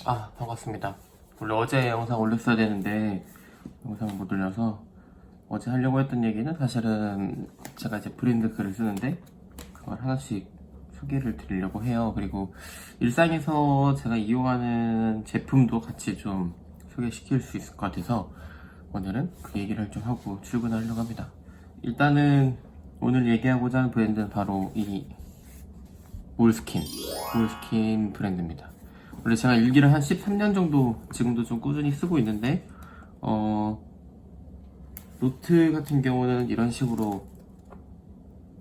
반갑습니다. 원래 어제 영상 올렸어야 되는데 영상 못 올려서 어제 하려고 했던 얘기는 사실은 제가 이제 브랜드 글을 쓰는데 그걸 하나씩 소개를 드리려고 해요. 그리고 일상에서 제가 이용하는 제품도 같이 좀 소개시킬 수 있을 것 같아서 오늘은 그 얘기를 좀 하고 출근하려고 합니다. 일단은 오늘 얘기하고자 하는 브랜드는 바로 이 몰스킨 브랜드입니다. 원래 제가 일기를 한 13년 정도 지금도 좀 꾸준히 쓰고 있는데 노트 같은 경우는 이런 식으로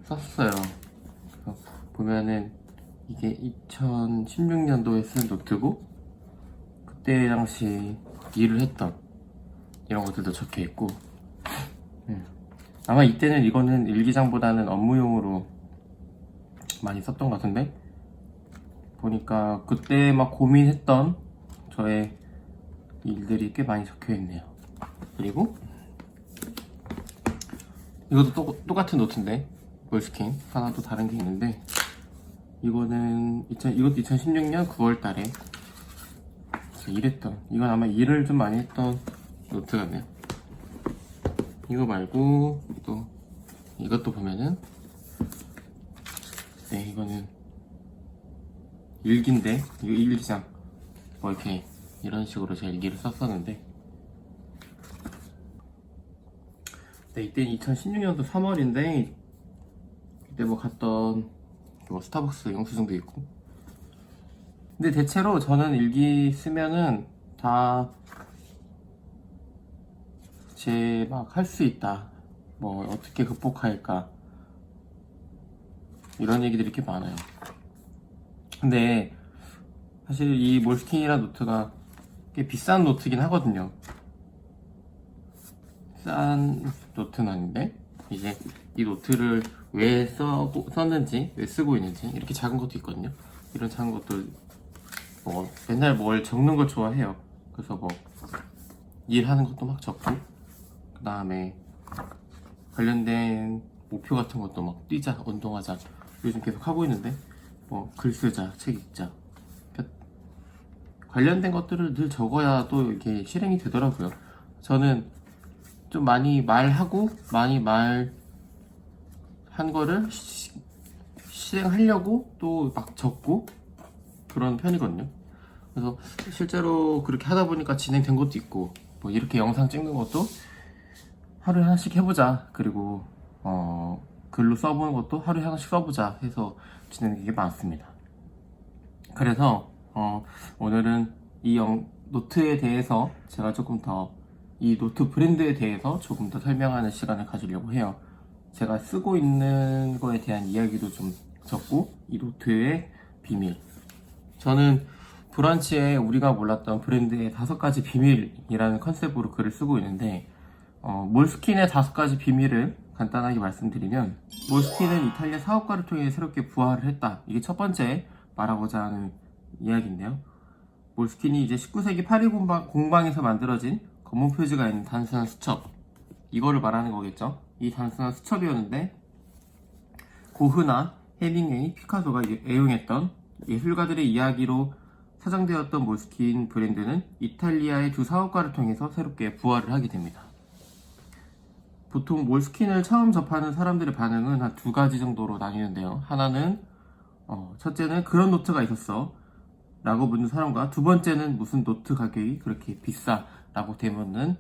썼어요. 보면은 이게 2016년도에 쓴 노트고 그때 당시 일을 했던 이런 것들도 적혀 있고 아마 이때는 이거는 일기장보다는 업무용으로 많이 썼던 것 같은데 보니까 그때 막 고민했던 저의 일들이 꽤 많이 적혀 있네요. 그리고 이것도 똑같은 노트인데 몰스킨 하나도 다른 게 있는데 이것도 2016년 9월 달에 일했던, 이건 아마 일을 좀 많이 했던 노트 같네요. 이거 말고 또 이것도 보면은 이거는 일기인데 이거 일기장 뭐 이렇게 이런 식으로 제가 일기를 썼었는데 이때 2016년도 3월인데 그때 뭐 갔던 뭐 스타벅스 영수증도 있고 근데 대체로 저는 일기 쓰면은 다 제 막 할 수 있다 뭐 어떻게 극복할까 이런 얘기들이 이렇게 많아요. 근데 사실 이 몰스킨이라는 노트가 꽤 비싼 노트긴 하거든요. 싼 노트는 아닌데 이제 이 노트를 왜 썼는지 왜 쓰고 있는지 이렇게 작은 것도 있거든요. 이런 작은 것들 뭐 맨날 뭘 적는 걸 좋아해요. 그래서 뭐 일하는 것도 막 적고 그 다음에 관련된 목표 같은 것도 막 뛰자 운동하자 요즘 계속 하고 있는데 뭐 글 쓰자 책 읽자 관련된 것들을 늘 적어야 또 이게 실행이 되더라고요. 저는 좀 많이 말하고 많이 말한 거를 실행하려고 또 막 적고 그런 편이거든요. 그래서 실제로 그렇게 하다 보니까 진행된 것도 있고 뭐 이렇게 영상 찍는 것도 하루에 하나씩 해보자 그리고 글로 써보는 것도 하루에 하나씩 써보자 해서 진행된 게 많습니다. 그래서 오늘은 이 노트에 대해서 제가 조금 더 이 노트 브랜드에 대해서 조금 더 설명하는 시간을 가지려고 해요. 제가 쓰고 있는 거에 대한 이야기도 좀 적고 이 노트의 비밀, 저는 브런치에 우리가 몰랐던 브랜드의 5가지 비밀이라는 컨셉으로 글을 쓰고 있는데 몰스킨의 5가지 비밀을 간단하게 말씀드리면 몰스킨은 이탈리아 사업가를 통해 새롭게 부활을 했다. 이게 첫 번째 말하고자 하는 이야기인데요. 몰스킨이 이제 19세기 파리 공방에서 만들어진 검은 표지가 있는 단순한 수첩, 이거를 말하는 거겠죠. 이 단순한 수첩이었는데 고흐나 헤밍웨이, 피카소가 애용했던 예술가들의 이야기로 사장되었던 몰스킨 브랜드는 이탈리아의 두 사업가를 통해서 새롭게 부활을 하게 됩니다. 보통 몰스킨을 처음 접하는 사람들의 반응은 한 2가지 정도로 나뉘는데요. 하나는 첫째는 그런 노트가 있었어 라고 묻는 사람과 두 번째는 무슨 노트 가격이 그렇게 비싸 라고 되묻는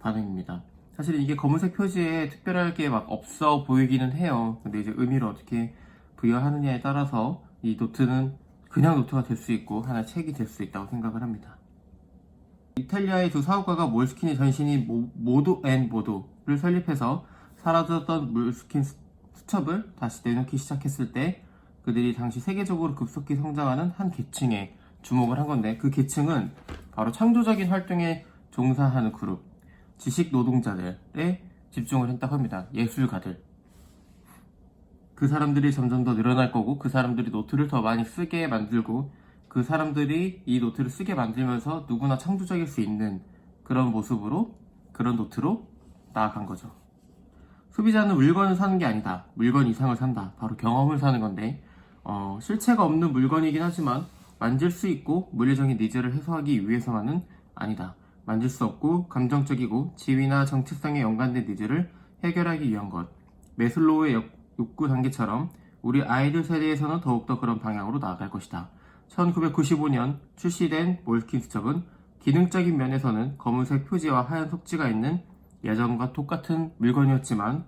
반응입니다. 사실 이게 검은색 표지에 특별할 게 막 없어 보이기는 해요. 근데 이제 의미를 어떻게 부여하느냐에 따라서 이 노트는 그냥 노트가 될 수 있고 하나의 책이 될 수 있다고 생각을 합니다. 이탈리아의 두 사업가가 몰스킨의 전신인 모도 앤 모도를 설립해서 사라졌던 몰스킨 수첩을 다시 내놓기 시작했을 때 그들이 당시 세계적으로 급속히 성장하는 한 계층에 주목을 한 건데 그 계층은 바로 창조적인 활동에 종사하는 그룹, 지식 노동자들에 집중을 했다고 합니다. 예술가들. 그 사람들이 점점 더 늘어날 거고 그 사람들이 노트를 더 많이 쓰게 만들고 그 사람들이 이 노트를 쓰게 만들면서 누구나 창조적일 수 있는 그런 모습으로 그런 노트로 나아간 거죠. 소비자는 물건을 사는 게 아니다. 물건 이상을 산다. 바로 경험을 사는 건데 실체가 없는 물건이긴 하지만 만질 수 있고 물리적인 니즈를 해소하기 위해서만은 아니다. 만질 수 없고 감정적이고 지위나 정체성에 연관된 니즈를 해결하기 위한 것. 매슬로우의 욕구 단계처럼 우리 아이들 세대에서는 더욱더 그런 방향으로 나아갈 것이다. 1995년 출시된 몰스킨 수첩은 기능적인 면에서는 검은색 표지와 하얀 속지가 있는 예전과 똑같은 물건이었지만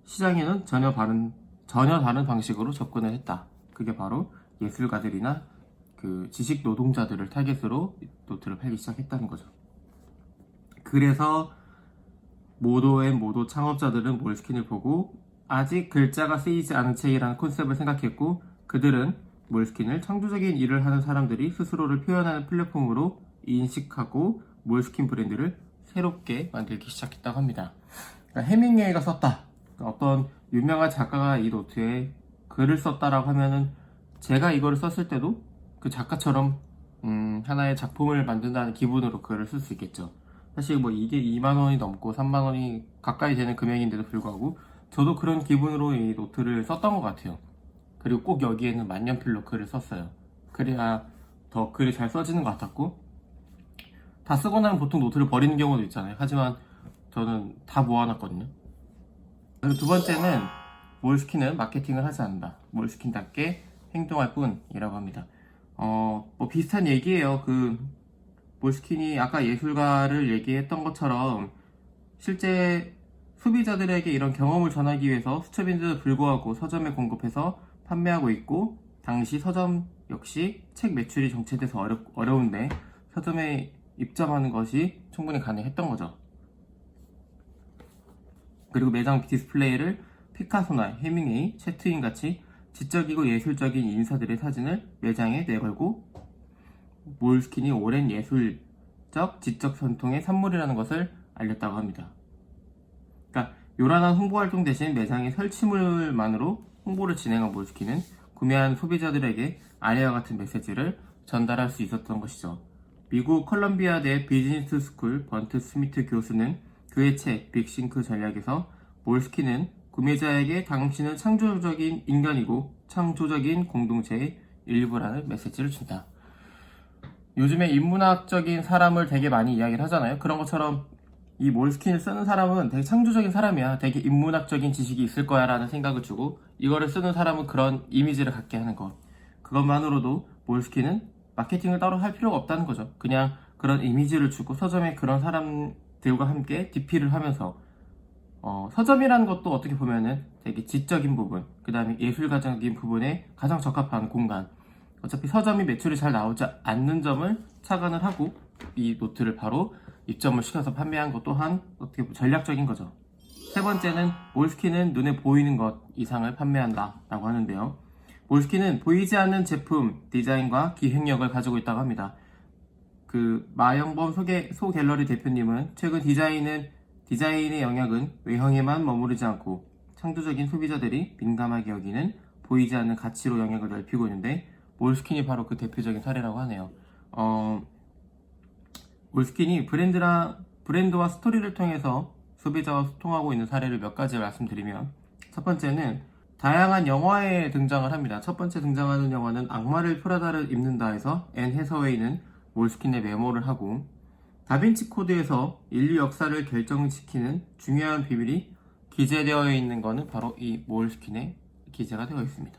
시장에는 전혀 다른 방식으로 접근을 했다. 그게 바로 예술가들이나 그 지식 노동자들을 타겟으로 노트를 팔기 시작했다는 거죠. 그래서 모도 앤 모도 창업자들은 몰스킨을 보고 아직 글자가 쓰이지 않은 책이라는 컨셉을 생각했고, 그들은 몰스킨을 창조적인 일을 하는 사람들이 스스로를 표현하는 플랫폼으로 인식하고 몰스킨 브랜드를 새롭게 만들기 시작했다고 합니다. 그러니까 해밍웨이가 썼다. 그러니까 어떤 유명한 작가가 이 노트에 글을 썼다라고 하면은 제가 이거를 썼을 때도 그 작가처럼 하나의 작품을 만든다는 기분으로 글을 쓸 수 있겠죠. 사실 뭐 이게 2만 원이 넘고 3만 원이 가까이 되는 금액인데도 불구하고 저도 그런 기분으로 이 노트를 썼던 것 같아요. 그리고 꼭 여기에는 만년필로 글을 썼어요. 그래야 더 글이 잘 써지는 것 같았고, 다 쓰고 나면 보통 노트를 버리는 경우도 있잖아요. 하지만 저는 다 모아놨거든요. 그리고 두 번째는 몰스킨은 마케팅을 하지 않는다. 몰스킨답게 행동할 뿐이라고 합니다. 뭐 비슷한 얘기예요. 몰스킨이 아까 예술가를 얘기했던 것처럼 실제 소비자들에게 이런 경험을 전하기 위해서 수첩인데도 불구하고 서점에 공급해서 판매하고 있고, 당시 서점 역시 책 매출이 정체돼서 어려운데 서점에 입점하는 것이 충분히 가능했던 거죠. 그리고 매장 디스플레이를 피카소나 해밍웨이, 채트인 같이 지적이고 예술적인 인사들의 사진을 매장에 내걸고 몰스킨이 오랜 예술적, 지적 전통의 산물이라는 것을 알렸다고 합니다. 그러니까 요란한 홍보 활동 대신 매장의 설치물만으로 홍보를 진행한 몰스킨은 구매한 소비자들에게 아래와 같은 메시지를 전달할 수 있었던 것이죠. 미국 컬럼비아대 비즈니스 스쿨 번트 스미트 교수는 그의 책 빅싱크 전략에서 몰스킨은 구매자에게 당신은 창조적인 인간이고 창조적인 공동체의 일부라는 메시지를 준다. 요즘에 인문학적인 사람을 되게 많이 이야기를 하잖아요. 그런 것처럼 이 몰스킨을 쓰는 사람은 되게 창조적인 사람이야. 되게 인문학적인 지식이 있을 거야 라는 생각을 주고, 이거를 쓰는 사람은 그런 이미지를 갖게 하는 것. 그것만으로도 몰스킨은 마케팅을 따로 할 필요가 없다는 거죠. 그냥 그런 이미지를 주고 서점에 그런 사람들과 함께 DP를 하면서 서점이라는 것도 어떻게 보면은 되게 지적인 부분, 그 다음에 예술가적인 부분에 가장 적합한 공간. 어차피 서점이 매출이 잘 나오지 않는 점을 착안을 하고 이 노트를 바로 입점을 시켜서 판매한 것 또한 어떻게 보면 전략적인 거죠. 세 번째는 몰스킨은 눈에 보이는 것 이상을 판매한다 라고 하는데요. 몰스킨은 보이지 않는 제품, 디자인과 기획력을 가지고 있다고 합니다. 마영범 소갤러리 대표님은 최근 디자인의 영역은 외형에만 머무르지 않고 창조적인 소비자들이 민감하게 여기는 보이지 않는 가치로 영역을 넓히고 있는데, 몰스킨이 바로 그 대표적인 사례라고 하네요. 몰스킨이 브랜드와 스토리를 통해서 소비자와 소통하고 있는 사례를 몇 가지 말씀드리면, 첫 번째는 다양한 영화에 등장을 합니다. 첫 번째 등장하는 영화는 악마를 프라다를 입는다에서 앤 해서웨이는 몰스킨의 메모를 하고, 다빈치 코드에서 인류 역사를 결정시키는 중요한 비밀이 기재되어 있는 것은 바로 이 몰스킨에 기재가 되어 있습니다.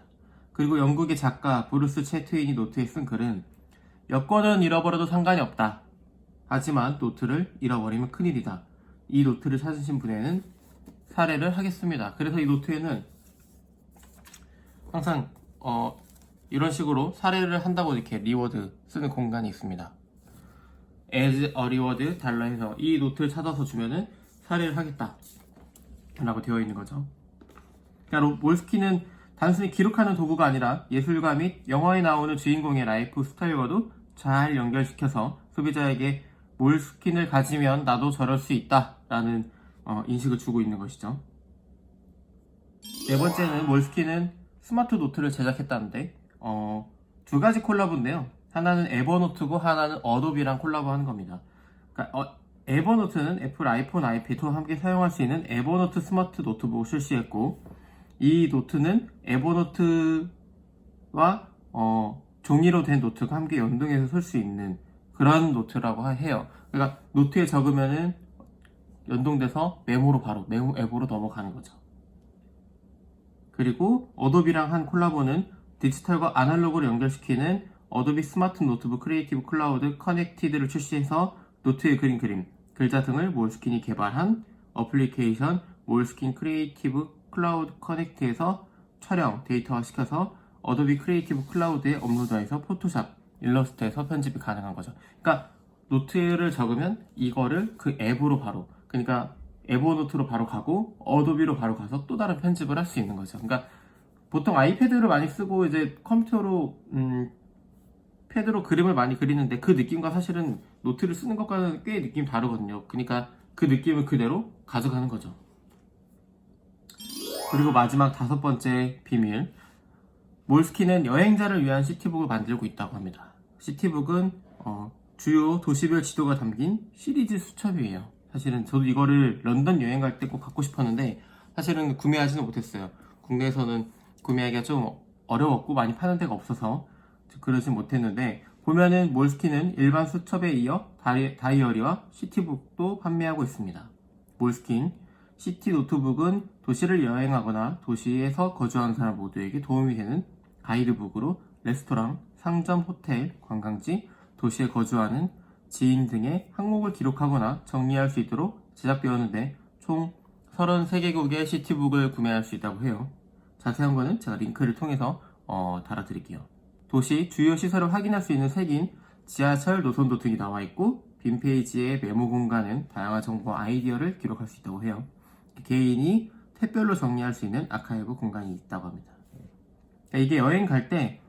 그리고 영국의 작가 브루스 채트윈이 노트에 쓴 글은 여권은 잃어버려도 상관이 없다. 하지만 노트를 잃어버리면 큰일이다. 이 노트를 찾으신 분에는 사례를 하겠습니다. 그래서 이 노트에는 항상 이런 식으로 사례를 한다고 이렇게 리워드 쓰는 공간이 있습니다. as a reward 달러 해서 이 노트를 찾아서 주면은 사례를 하겠다 라고 되어 있는 거죠. 그러니까 몰스킨은 단순히 기록하는 도구가 아니라 예술가 및 영화에 나오는 주인공의 라이프 스타일과도 잘 연결시켜서 소비자에게 몰스킨을 가지면 나도 저럴 수 있다 라는 인식을 주고 있는 것이죠. 네 번째는 몰스킨은 스마트 노트를 제작했다는데 두 가지 콜라보인데요. 하나는 에버노트고 하나는 어도비랑 콜라보하는 겁니다. 그러니까 에버노트는 애플 아이폰, 아이패드와 함께 사용할 수 있는 에버노트 스마트 노트북을 출시했고, 이 노트는 에버노트와 종이로 된 노트가 함께 연동해서 쓸 수 있는 그런 노트라고 해요. 그러니까 노트에 적으면은 연동돼서 메모로 바로 메모 앱으로 넘어가는 거죠. 그리고 어도비랑 한 콜라보는 디지털과 아날로그를 연결시키는 어도비 스마트 노트북 크리에이티브 클라우드 커넥티드를 출시해서 노트에 그린 그림, 글자 등을 몰스킨이 개발한 어플리케이션 몰스킨 크리에이티브 클라우드 커넥트에서 촬영, 데이터화 시켜서 어도비 크리에이티브 클라우드에 업로드해서 포토샵, 일러스트에서 편집이 가능한 거죠. 그러니까 노트를 적으면 이거를 그 앱으로 바로, 그러니까 에버노트로 바로 가고 어도비로 바로 가서 또 다른 편집을 할 수 있는 거죠. 그러니까 보통 아이패드를 많이 쓰고 이제 컴퓨터로 패드로 그림을 많이 그리는데 그 느낌과 사실은 노트를 쓰는 것과는 꽤 느낌이 다르거든요. 그러니까 그 느낌을 그대로 가져가는 거죠. 그리고 마지막 5번째 비밀, 몰스킨은 여행자를 위한 시티북을 만들고 있다고 합니다. 시티북은 주요 도시별 지도가 담긴 시리즈 수첩이에요. 사실은 저도 이거를 런던 여행 갈 때 꼭 갖고 싶었는데 사실은 구매하지는 못했어요. 국내에서는 구매하기가 좀 어려웠고 많이 파는 데가 없어서 그러진 못했는데, 보면은 몰스킨은 일반 수첩에 이어 다이어리와 시티북도 판매하고 있습니다. 몰스킨 시티 노트북은 도시를 여행하거나 도시에서 거주하는 사람 모두에게 도움이 되는 가이드북으로 레스토랑, 상점, 호텔, 관광지, 도시에 거주하는 지인 등의 항목을 기록하거나 정리할 수 있도록 제작되었는데 총 33개국의 시티북을 구매할 수 있다고 해요. 자세한 거는 제가 링크를 통해서 달아드릴게요. 도시 주요 시설을 확인할 수 있는 색인 지하철 노선도 등이 나와 있고, 빈 페이지의 메모 공간은 다양한 정보와 아이디어를 기록할 수 있다고 해요. 개인이 탭별로 정리할 수 있는 아카이브 공간이 있다고 합니다. 이게 여행 갈 때,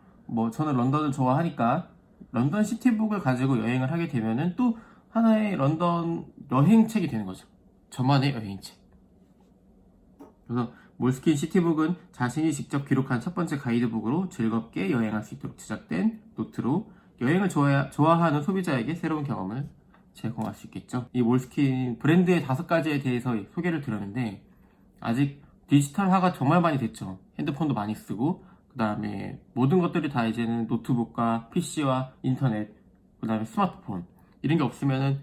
저는 런던을 좋아하니까 런던 시티북을 가지고 여행을 하게 되면은 또 하나의 런던 여행책이 되는 거죠. 저만의 여행책. 그래서 몰스킨 시티북은 자신이 직접 기록한 첫 번째 가이드북으로 즐겁게 여행할 수 있도록 제작된 노트로 여행을 좋아하는 소비자에게 새로운 경험을 제공할 수 있겠죠. 이 몰스킨 브랜드의 5가지에 대해서 소개를 드렸는데 아직 디지털화가 정말 많이 됐죠. 핸드폰도 많이 쓰고, 그 다음에 모든 것들이 다 이제는 노트북과 PC와 인터넷, 그 다음에 스마트폰, 이런 게 없으면은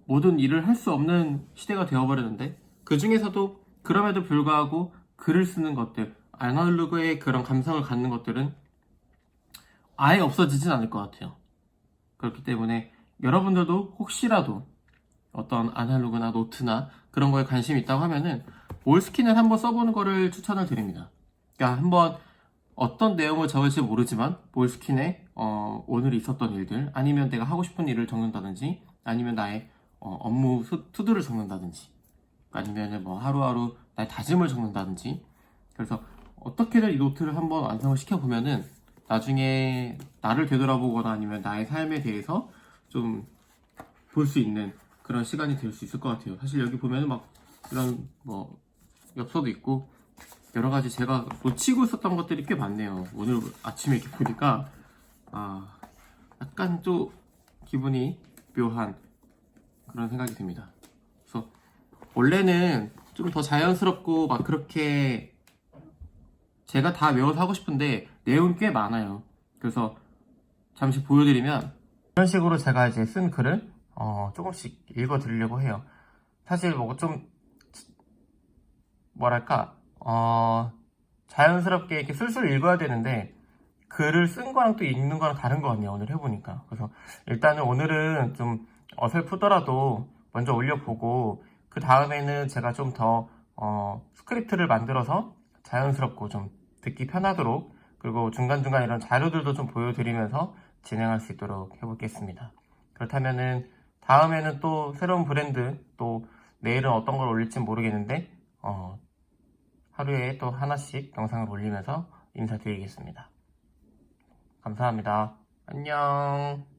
모든 일을 할 수 없는 시대가 되어버렸는데, 그 중에서도 그럼에도 불구하고 글을 쓰는 것들, 아날로그의 그런 감성을 갖는 것들은 아예 없어지진 않을 것 같아요. 그렇기 때문에 여러분들도 혹시라도 어떤 아날로그나 노트나 그런 거에 관심이 있다고 하면은 몰스킨을 한번 써보는 거를 추천을 드립니다. 그러니까 한번 어떤 내용을 적을지 모르지만 몰스킨에 오늘 있었던 일들, 아니면 내가 하고 싶은 일을 적는다든지, 아니면 나의 업무 투두를 적는다든지, 아니면 하루하루 나의 다짐을 적는다든지, 그래서 어떻게든 이 노트를 한번 완성을 시켜보면은 나중에 나를 되돌아보거나 아니면 나의 삶에 대해서 좀 볼 수 있는 그런 시간이 될 수 있을 것 같아요. 사실 여기 보면은 이런 엽서도 있고 여러 가지 제가 놓치고 있었던 것들이 꽤 많네요. 오늘 아침에 이렇게 보니까 약간 좀 기분이 묘한 그런 생각이 듭니다. 그래서 원래는 좀 더 자연스럽고 그렇게 제가 다 외워서 하고 싶은데 내용이 꽤 많아요. 그래서 잠시 보여드리면, 이런 식으로 제가 이제 쓴 글을 조금씩 읽어드리려고 해요. 사실 좀 뭐랄까 자연스럽게 이렇게 술술 읽어야 되는데 글을 쓴 거랑 또 읽는 거랑 다른 것 같네요. 오늘 해보니까. 그래서 일단은 오늘은 좀 어설프더라도 먼저 올려보고, 그 다음에는 제가 좀 더 스크립트를 만들어서 자연스럽고 좀 듣기 편하도록, 그리고 중간중간 이런 자료들도 좀 보여드리면서 진행할 수 있도록 해보겠습니다. 그렇다면은 다음에는 또 새로운 브랜드, 또 내일은 어떤 걸 올릴지 모르겠는데 하루에 또 하나씩 영상을 올리면서 인사드리겠습니다. 감사합니다. 안녕.